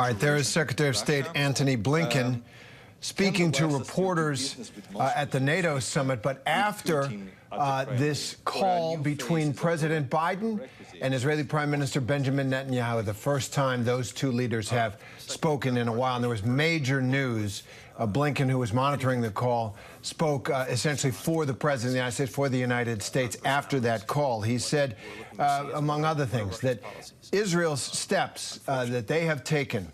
All right, there is Secretary of State Antony Blinken speaking to reporters at the NATO summit, but after this call between President Biden and Israeli Prime Minister Benjamin Netanyahu, the first time those two leaders have spoken in a while. And there was major news. Blinken, who was monitoring the call, spoke essentially for the President of the United States, for the United States after that call. He said, among other things, that Israel's steps that they have taken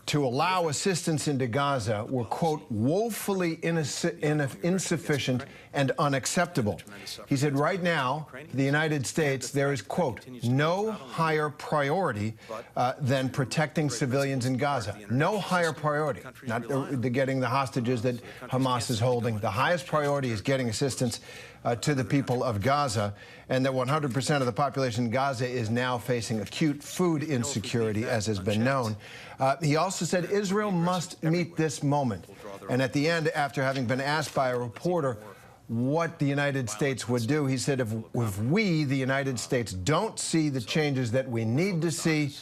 to allow assistance into Gaza were, quote, woefully insufficient and unacceptable. He said right now, the United States, there is, quote, no higher priority than protecting civilians in Gaza. No higher priority, not getting the hostages that Hamas is holding. The highest priority is getting assistance to the people of Gaza, and that 100% of the population in Gaza is now facing acute food insecurity, as has been known. He also said Israel must meet this moment. And at the end, after having been asked by a reporter what the United States would do, he said, if we, the United States, don't see the changes that we need to see,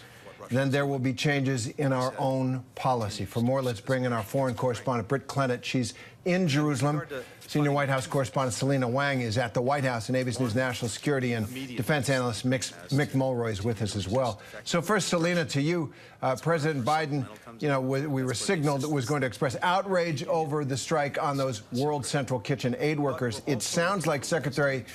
then there will be changes in our own policy. For more, let's bring in our foreign correspondent, Britt Clennett. She's in Jerusalem. Senior White House correspondent Selena Wang is at the White House, and ABC News national security and defense analyst Mick Mulroy is with us as well. So first, Selena, to you, President Biden, you know, we were signaled that was going to express outrage over the strike on those World Central Kitchen aid workers. It sounds like Secretary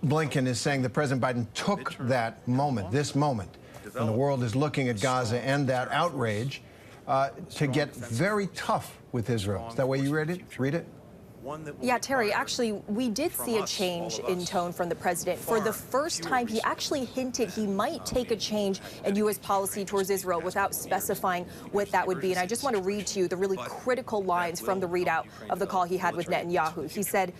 Blinken is saying that President Biden took that moment, this moment, when the world is looking at Gaza and that outrage, to get very tough with Israel. Is that way you read it? Yeah, Terry, actually, we did see a change in tone from the president. For the first time, he actually hinted he might take a change in U.S. policy towards Israel without specifying what that would be. And I just want to read to you the really critical lines from the readout of the call he had with Netanyahu. He said,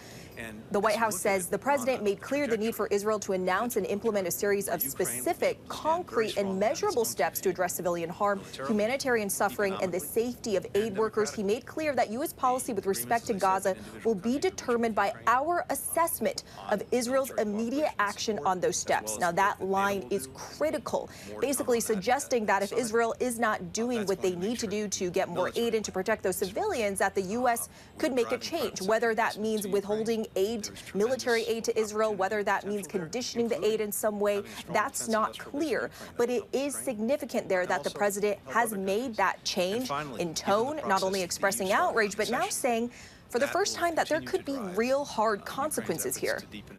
the White House says the president made clear the need for Israel to announce and implement a series of specific, concrete, and measurable steps to address civilian harm, humanitarian suffering, and the safety of aid workers. He made clear that U.S. policy with respect to Gaza will be determined by our assessment of Israel's immediate action on those steps. Now, that line is critical, basically suggesting that if Israel is not doing what they need to do to get more aid and to protect those civilians, that the U.S. could make a change, whether that means withholding aid, military aid to Israel, whether that means conditioning the aid in some way, that's not clear. But it is significant there that the president has made that change in tone, not only expressing outrage, but now saying for the first time that there could be real hard consequences here.